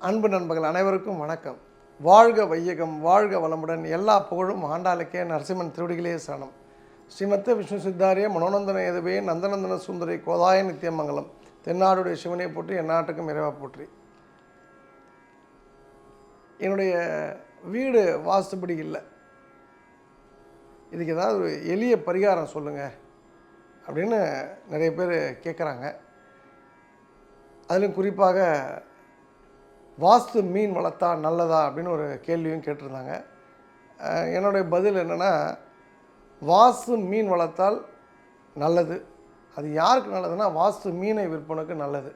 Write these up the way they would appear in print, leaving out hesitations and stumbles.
அன்பு நண்பர்கள் அனைவருக்கும் வணக்கம். வாழ்க வையகம், வாழ்க வளமுடன். எல்லா புகழும் ஆண்டாளுக்கே. நரசிம்மன் திருவடிகளே சரணம். ஸ்ரீமத்த விஷ்ணு சித்தாரிய மனோநந்தன எதுவே நந்தநந்தன சுந்தரி கோதாய நித்தியமங்கலம். தென்னாடுடைய சிவனை போற்றி, எந்நாட்டுக்கும் இறைவா போற்றி. என்னுடைய வீடு வாஸ்துபடி இல்லை, இதுக்கு ஏதாவது ஒரு எளிய பரிகாரம் சொல்லுங்கள் அப்படின்னு நிறைய பேர் கேட்குறாங்க. அதிலும் குறிப்பாக வாஸ்து மீன் வளர்த்தா நல்லதா அப்படின்னு ஒரு கேள்வியும் கேட்டிருந்தாங்க. என்னுடைய பதில் என்னென்னா, வாஸ்து மீன் வளர்த்தால் நல்லது. அது யாருக்கு நல்லதுன்னா, வாஸ்து மீனை விற்பனுக்கு நல்லது,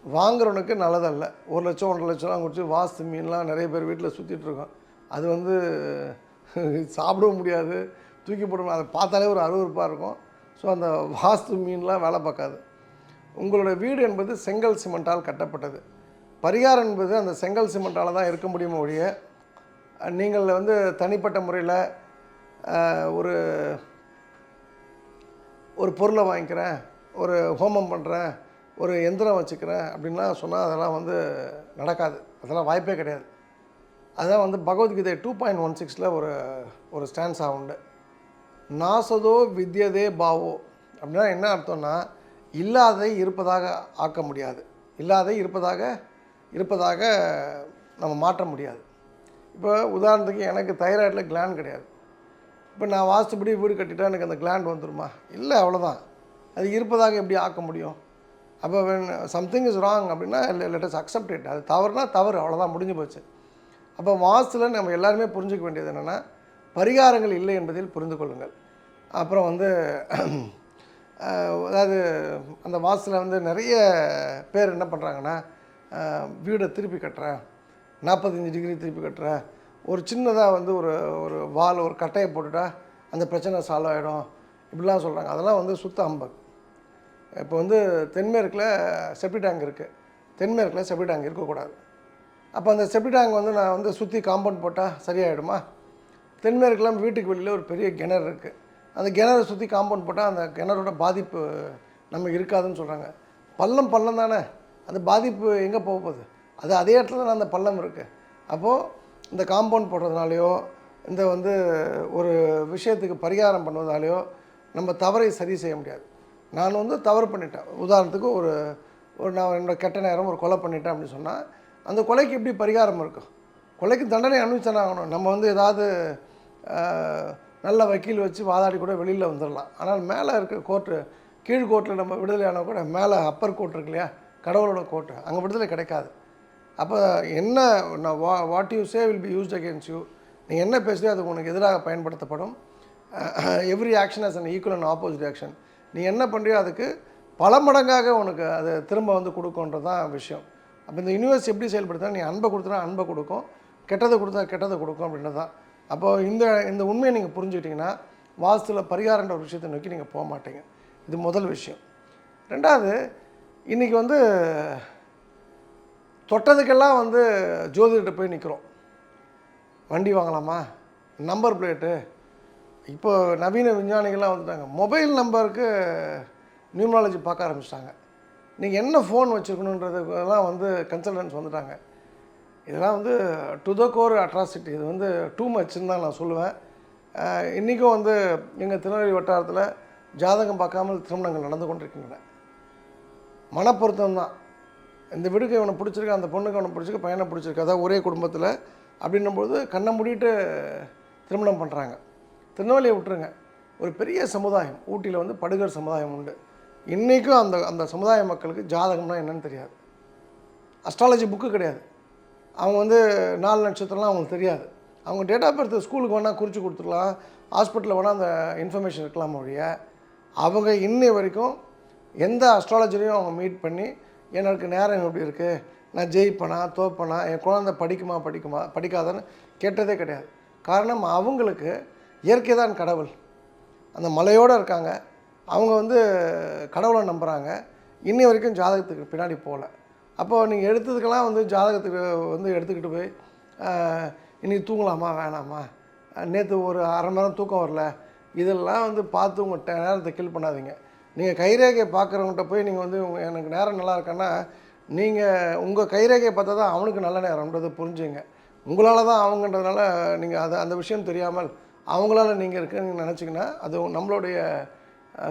வாங்குறவனுக்கு நல்லதல்ல. 1 லட்சம் 1.5 லட்சம்லாம் கொடுத்து வாஸ்து மீன்லாம் நிறைய பேர் வீட்டில் சுற்றிட்டுருக்கோம். அது சாப்பிடவும் முடியாது, தூக்கி போடணும். அதை பார்த்தாலே ஒரு அருவருப்பாக இருக்கும். ஸோ அந்த வாஸ்து மீன்லாம் வேலை பார்க்காது. உங்களோட வீடு என்பது செங்கல் சிமெண்ட்டால் கட்டப்பட்டது. பரிகாரம் என்பது அந்த செங்கல் சிமெண்ட்டால் தான் இருக்க முடியுமோ ஒழிய, நீங்கள் தனிப்பட்ட முறையில் ஒரு ஒரு பொருளை வாங்கிக்கிறேன், ஒரு ஹோமம் பண்ணுறேன், ஒரு எந்திரம் வச்சுக்கிறேன் அப்படின்லாம் சொன்னால் அதெல்லாம் நடக்காது. அதெல்லாம் வாய்ப்பே கிடையாது. அதுதான் பகவத்கீதை 2.16 ஒரு ஸ்டான்ஸாக உண்டு. நாசதோ வித்யதே பாவோ அப்படின்னா என்ன அர்த்தம்னா, இல்லாததை இருப்பதாக ஆக்க முடியாது, இல்லாததை இருப்பதாக நம்ம மாற்ற முடியாது. இப்போ உதாரணத்துக்கு எனக்கு தைராய்டில் கிளாண்ட் கிடையாது. இப்போ நான் வாஸ்துபடி வீடு கட்டிட்டா எனக்கு அந்த கிளாண்ட் வந்துடுமா? இல்லை, அவ்வளோதான். அது இருப்பதாக எப்படி ஆக்க முடியும்? அப்போ சம்திங் இஸ் ராங் அப்படின்னா லெட் அஸ் அக்செப்ட் இட். அது தவறுனா தவறு, அவ்வளோதான், முடிஞ்சு போச்சு. அப்போ வாஸ்துவில் நம்ம எல்லாருமே புரிஞ்சிக்க வேண்டியது என்னென்னா, பரிகாரங்கள் இல்லை என்பதில் புரிந்து கொள்ளுங்கள். அப்புறம் அதாவது அந்த வாஸ்துவில் நிறைய பேர் என்ன பண்ணுறாங்கன்னா, வீடை திருப்பி கட்டுறேன், 45 டிகிரி திருப்பி கட்டுறேன், ஒரு சின்னதாக ஒரு ஒரு வால் ஒரு கட்டையை போட்டுட்டா அந்த பிரச்சனை சால்வ் ஆகிடும், இப்படிலாம் சொல்கிறாங்க. அதெல்லாம் சுத்த அம்பக். இப்போ தென்மேற்கில் செப்டி டேங்க் இருக்குது, தென்மேற்கில் செப்டி டேங்க் இருக்கக்கூடாது. அப்போ அந்த செப்டி டேங்க் நான் சுற்றி காம்பவுண்ட் போட்டால் சரியாயிடுமா? தென்மேற்குலாம் வீட்டுக்கு வெளியில் ஒரு பெரிய கிணறு இருக்குது, அந்த கிணறை சுற்றி காம்பவுண்ட் போட்டால் அந்த கிணறோட பாதிப்பு நம்ம இருக்காதுன்னு சொல்கிறாங்க. பள்ளம் தானே, அந்த பாதிப்பு எங்கே போக போகுது? அது அதே இடத்துல தான் அந்த பள்ளம் இருக்குது. அப்போது இந்த காம்பவுண்ட் போடுறதுனாலையோ, இந்த ஒரு விஷயத்துக்கு பரிகாரம் பண்ணுவதாலேயோ நம்ம தவறை சரி செய்ய முடியாது. நான் தவறு பண்ணிட்டேன். உதாரணத்துக்கு ஒரு நான் என்னோடய கெட்ட நேரம் ஒரு கொலை பண்ணிட்டேன் அப்படின்னு சொன்னால், அந்த கொலைக்கு எப்படி பரிகாரம் இருக்கும்? கொலைக்கு தண்டனை அனுபவிச்சானே ஆகணும். நம்ம ஏதாவது நல்ல வக்கீல் வச்சு வாதாடி கூட வெளியில் வந்துடலாம். ஆனால் மேலே இருக்க கோர்ட்டு, கீழ் கோர்ட்டில் நம்ம விடுதலையான கூட மேலே அப்பர் கோர்ட் இருக்கு இல்லையா, கடவுளோட கோர்ட்டு, அங்கே விடுதலை கிடைக்காது. அப்போ என்ன, நான் what you say will be used against you. நீங்கள் என்ன பேசுகிறீங்க அது உனக்கு எதிராக பயன்படுத்தப்படும். Every action has an equal and opposite action. நீ என்ன பண்ணுறியோ அதுக்கு பல மடங்காக உனக்கு அது திரும்ப கொடுக்குன்றது தான் விஷயம். அப்போ இந்த யூனிவர்ஸ் எப்படி செயல்படுத்தா, நீ அன்பை கொடுத்தனா அன்பை கொடுக்கும், கெட்டதை கொடுத்தா கெட்டதை கொடுக்கும் அப்படின்றது தான். அப்போது இந்த உண்மையை நீங்கள் புரிஞ்சுக்கிட்டிங்கன்னா வாஸ்துவில் பரிகாரன்ற ஒரு விஷயத்தை நோக்கி நீங்கள் போக மாட்டீங்க. இது முதல் விஷயம். ரெண்டாவது, இன்றைக்கி தொட்டதுக்கெல்லாம் ஜோதிடர்கிட்ட போய் நிற்கிறோம். வண்டி வாங்கலாமா, நம்பர் பிளேட்டு, இப்போ நவீன விஞ்ஞானிகள்லாம் வந்துட்டாங்க, மொபைல் நம்பருக்கு நியூமராலஜி பார்க்க ஆரம்பிச்சிட்டாங்க. நீங்கள் என்ன ஃபோன் வச்சுருக்கணுன்றதுக்கெல்லாம் கன்சல்டன்ஸ் வந்துட்டாங்க. இதெல்லாம் டு த கோர் அட்ராசிட்டி. இது டூ மச்சுன்னு தான் நான் சொல்லுவேன். இன்றைக்கும் எங்கள் திருநெல்வேலி வட்டாரத்தில் ஜாதகம் பார்க்காமல் திருமணங்கள் நடந்து கொண்டிருக்கின்றன. மனப்பொருத்தம் தான். இந்த வீடுக்கு இவனை பிடிச்சிருக்கு, அந்த பொண்ணுக்கு அவனை பிடிச்சிருக்கு, பையனை பிடிச்சிருக்கு, அதாவது ஒரே குடும்பத்தில் அப்படின்னும்போது கண்ணை மூடிட்டு திருமணம் பண்ணுறாங்க. திருநெல்வேலியை விட்டுருங்க, ஒரு பெரிய சமுதாயம் ஊட்டியில் படுகர் சமுதாயம் உண்டு. இன்றைக்கும் அந்த சமுதாய மக்களுக்கு ஜாதகம்னா என்னன்னு தெரியாது, அஸ்ட்ராலஜி புக்கு கிடையாது, அவங்க 4 நட்சத்திரம்லாம் அவங்களுக்கு தெரியாது. அவங்க டேட் ஆஃப் பர்த் ஸ்கூலுக்கு வேணால் குறித்து கொடுத்துக்கலாம், ஹாஸ்பிட்டலில் வேணால் அந்த இன்ஃபர்மேஷன் இருக்கலாம் ஒழிய, அவங்க இன்னை வரைக்கும் எந்த அஸ்ட்ராலஜரையும் அவங்க மீட் பண்ணி எனக்கு நேரம் எப்படி இருக்குது, நான் ஜெயிப்பேனா தோப்பேனா, என் குழந்தை படிக்காதான்னு கேட்டதே கிடையாது. காரணம், அவங்களுக்கு இயற்கை தான் கடவுள். அந்த மலையோடு இருக்காங்க, அவங்க கடவுளை நம்புகிறாங்க, இன்னை வரைக்கும் ஜாதகத்துக்கு பின்னாடி போகல. அப்போது நீங்கள் எடுத்ததுக்கெல்லாம் ஜாதகத்துக்கு எடுத்துக்கிட்டு போய் இன்றைக்கி தூங்கலாமா வேணாமா, நேற்று ஒரு அரை மணி நேரம் தூக்கம் வரல, இதெல்லாம் பார்த்து உங்கள் நேரத்தை கில் பண்ணாதீங்க. நீங்கள் கைரேகையை பார்க்குறவங்கள்ட்ட போய் நீங்கள் எனக்கு நேரம் நல்லா இருக்கேன்னா நீங்கள் உங்கள் கைரேகையை பார்த்தா தான் அவனுக்கு நல்ல நேரம்ன்றது புரிஞ்சுங்க. உங்களால் தான் அவங்கன்றதுனால நீங்கள் அந்த விஷயம் தெரியாமல் அவங்களால நீங்கள் இருக்குன்னு நினச்சிங்கன்னா அது நம்மளுடைய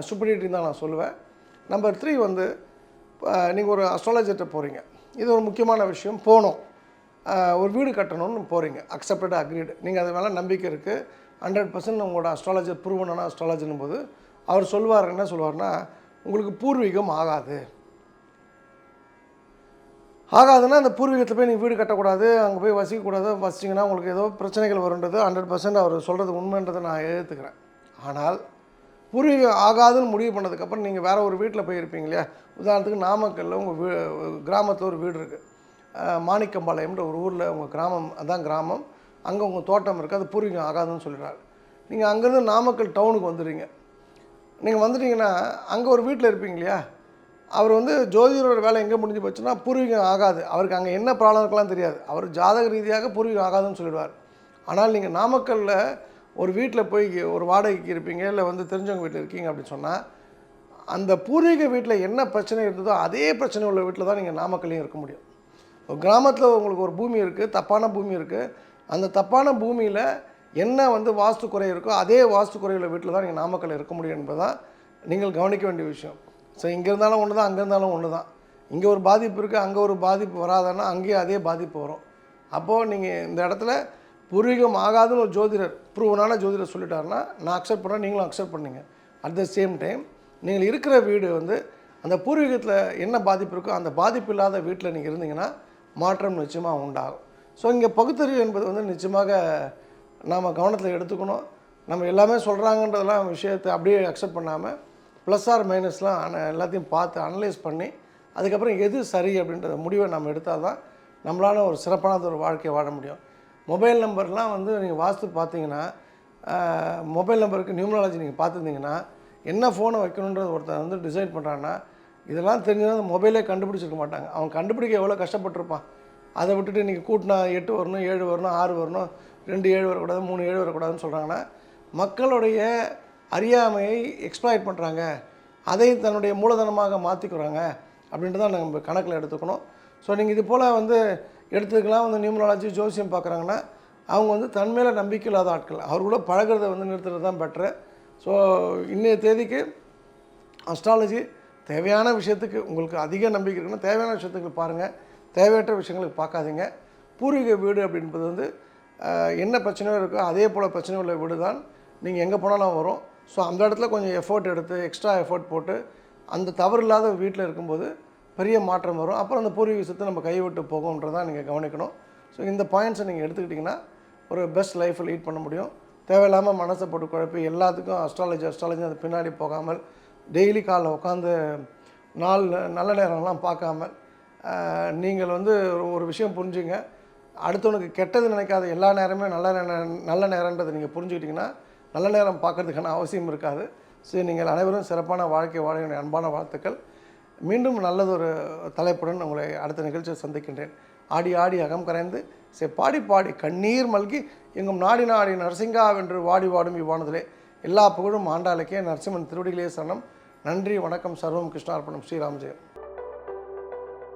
சுப்பீரியாரிட்டின்னு தான் நான் சொல்லுவேன். நம்பர் 3 வந்து நீங்கள் ஒரு அஸ்ட்ராலஜர்கிட்ட போகிறீங்க. இது ஒரு முக்கியமான விஷயம். போகணும், ஒரு வீடு கட்டணும்னு போகிறீங்க, அக்செப்டட் அக்ரீடு, நீங்கள் அது மேலே நம்பிக்கை இருக்குது, 100% உங்களோட அஸ்ட்ராலஜர் ப்ரூவனான அஸ்ட்ராலஜர்னும் போது அவர் சொல்லுவார், என்ன சொல்லுவார்னா, உங்களுக்கு பூர்வீகம் ஆகாதுன்னா அந்த பூர்வீகத்தில் போய் நீங்கள் வீடு கட்டக்கூடாது, அங்கே போய் வசிக்கக்கூடாது, வசிச்சிங்கன்னா உங்களுக்கு ஏதோ பிரச்சனைகள் வருன்றது 100% அவர் சொல்கிறது உண்மைன்றதை நான் ஏற்றுக்கிறேன். ஆனால் பூர்வீகம் ஆகாதுன்னு முடிவு பண்ணதுக்கப்புறம் நீங்கள் வேறு ஒரு வீட்டில் போய் இருப்பீங்க இல்லையா? உதாரணத்துக்கு நாமக்கல்லில் உங்கள் கிராமத்தில் ஒரு வீடு இருக்குது, மாணிக்கம்பாளையம்ன்ற ஒரு ஊரில் உங்கள் கிராமம், அதான் கிராமம், அங்கே உங்கள் தோட்டம் இருக்குது, அது பூர்வீகம் ஆகாதுன்னு சொல்லிடுறாரு. நீங்கள் அங்கேருந்து நாமக்கல் டவுனுக்கு வந்துடுறீங்க. நீங்கள் வந்துட்டீங்கன்னா அங்கே ஒரு வீட்டில் இருப்பீங்க இல்லையா? அவர் வந்து ஜோதிடரோட வேலை எங்கே முடிஞ்சு போச்சுன்னா பூர்வீகம் ஆகாது, அவருக்கு அங்கே என்ன ப்ராப்ளம் இருக்கலாம் தெரியாது, அவர் ஜாதக ரீதியாக பூர்வீகம் ஆகாதுன்னு சொல்லிடுவார். ஆனால் நீங்கள் நாமக்கல்லில் ஒரு வீட்டில் போய் ஒரு வாடகைக்கு இருப்பீங்க, இல்லை வந்து தெரிஞ்சவங்க வீட்டில் இருக்கீங்க அப்படின்னு சொன்னால், அந்த பூர்வீக வீட்டில் என்ன பிரச்சனை இருந்ததோ அதே பிரச்சனை உள்ள வீட்டில் தான் நீங்கள் நாமக்கல்லையும் இருக்க முடியும். ஒரு கிராமத்தில் உங்களுக்கு ஒரு பூமி இருக்குது, தப்பான பூமி இருக்குது, அந்த தப்பான பூமியில் என்ன வந்து வாஸ்து குறை இருக்கோ அதே வாஸ்து குறையுள்ள வீட்டில் தான் நீங்கள் நாமக்கல் இருக்க முடியும் என்பதுதான் நீங்கள் கவனிக்க வேண்டிய விஷயம். ஸோ இங்கே இருந்தாலும் ஒன்று தான், அங்கே இருந்தாலும் ஒன்று தான். இங்கே ஒரு பாதிப்பு இருக்குது, அங்கே ஒரு பாதிப்பு வராதுன்னா அங்கேயும் அதே பாதிப்பு வரும். அப்போது நீங்கள் இந்த இடத்துல பூர்வீகம் ஆகாதுன்னு ஒரு ஜோதிடர், ப்ரூவனான ஜோதிடர் சொல்லிட்டாருன்னா நான் அக்செப்ட் பண்ணுறேன், நீங்களும் அக்செப்ட் பண்ணிங்க. அட் த சேம் டைம் நீங்கள் இருக்கிற வீடு வந்து அந்த பூர்வீகத்தில் என்ன பாதிப்பு இருக்கோ அந்த பாதிப்பு இல்லாத வீட்டில் நீங்கள் இருந்தீங்கன்னா மாற்றம் நிச்சயமாக உண்டாகும். ஸோ இங்கே பகுத்தறிவு என்பது வந்து நிச்சயமாக நாம் கவனத்தில் எடுத்துக்கணும். நம்ம எல்லாமே சொல்கிறாங்கன்றதெல்லாம் விஷயத்தை அப்படியே அக்செப்ட் பண்ணாமல் ப்ளஸ் ஆர் மைனஸ்லாம் எல்லாத்தையும் பார்த்து அனலைஸ் பண்ணி அதுக்கப்புறம் எது சரி அப்படின்ற முடிவை நம்ம எடுத்தால் தான் நம்மளால் ஒரு சிறப்பான ஒரு வாழ்க்கையை வாழ முடியும். மொபைல் நம்பர்லாம் வந்து நீங்கள் வாஸ்து பார்த்தீங்கன்னா, மொபைல் நம்பருக்கு நியூமராலஜி நீங்கள் பார்த்துருந்தீங்கன்னா, என்ன ஃபோனை வைக்கணுன்றது ஒருத்தர் வந்து டிசைட் பண்ணுறான்னா, இதெல்லாம் தெரிஞ்சுன்னா அந்த மொபைலே கண்டுபிடிச்சிருக்க மாட்டாங்க. அவன் கண்டுபிடிக்க எவ்வளோ கஷ்டப்பட்டுருப்பான். அதை விட்டுட்டு நீங்கள் கூட்டினா 8 வரணும், 7 வரணும், 6 வரணும், 2 7 வரக்கூடாது, 3 7 வரக்கூடாதுன்னு சொல்கிறாங்கன்னா, மக்களுடைய அறியாமையை எக்ஸ்ப்ளாய்ட் பண்ணுறாங்க, அதை தன்னுடைய மூலதனமாக மாற்றிக்கிறாங்க அப்படின்ட்டு தான் நம்ம கணக்கில் எடுத்துக்கணும். ஸோ நீங்கள் இது போல் வந்து எடுத்துக்கலாம். வந்து நியூமராலஜி ஜோசியம் பார்க்குறாங்கன்னா அவங்க வந்து தன்மையில் நம்பிக்கை இல்லாத ஆட்கள், அவர்களோட பழகிறத வந்து நிறுத்துறது தான் பெட்ரு. ஸோ இன்றைய தேதிக்கு அஸ்ட்ராலஜி தேவையான விஷயத்துக்கு உங்களுக்கு அதிக நம்பிக்கை இருக்குன்னா தேவையான விஷயத்துக்கு பாருங்கள், தேவையற்ற விஷயங்களுக்கு பார்க்காதீங்க. பூர்வீக வீடு அப்படின்றது வந்து என்ன பிரச்சனையோ இருக்கோ அதே போல் பிரச்சனை உள்ள வீடு தான் நீங்கள் எங்கே போனாலும் வரும். ஸோ அந்த இடத்துல கொஞ்சம் எஃபோர்ட் எடுத்து எக்ஸ்ட்ரா எஃபோர்ட் போட்டு அந்த தவறு இல்லாத வீட்டில் இருக்கும்போது பெரிய மாற்றம் வரும். அப்புறம் அந்த பூர்வீக சொத்தை நம்ம கைவிட்டு போகும்ன்றதான் நீங்கள் கவனிக்கணும். ஸோ இந்த பாயிண்ட்ஸை நீங்கள் எடுத்துக்கிட்டிங்கன்னா ஒரு பெஸ்ட் லைஃப்பை லீட் பண்ண முடியும். தேவையில்லாமல் மனசை போட்டு குழப்பி எல்லாத்துக்கும் அஸ்ட்ராலஜி அது பின்னாடி போகாமல் டெய்லி காலைல உட்காந்து நல்ல நேரம்லாம் பார்க்காமல் நீங்கள் வந்து ஒரு விஷயம் புரிஞ்சுங்க. அடுத்தவனுக்கு கெட்டது நினைக்காத எல்லா நேரமே நல்ல நேரன்றதை நீங்கள் புரிஞ்சுக்கிட்டிங்கன்னா நல்ல நேரம் பார்க்குறதுக்கான அவசியம் இருக்காது. ஸோ நீங்கள் அனைவரும் சிறப்பான வாழ்க்கை வாழ வேண்டிய அன்பான வாழ்த்துக்கள். மீண்டும் நல்லதொரு தலைப்புடன் உங்களை அடுத்த நிகழ்ச்சியை சந்திக்கின்றேன். ஆடி ஆடி அகம் கரைந்து பாடி பாடி கண்ணீர் மல்கி எங்கும் நாடி நாடி நரசிங்காவென்று வாடி வாடும் இவ்வானதிலே எல்லா புகழும் ஆண்டாளுக்கே. நரசிம்மன் திருவடிகளே சரணம். நன்றி, வணக்கம். சர்வம் கிருஷ்ணார்ப்பணம். ஸ்ரீராம் ஜெயம்.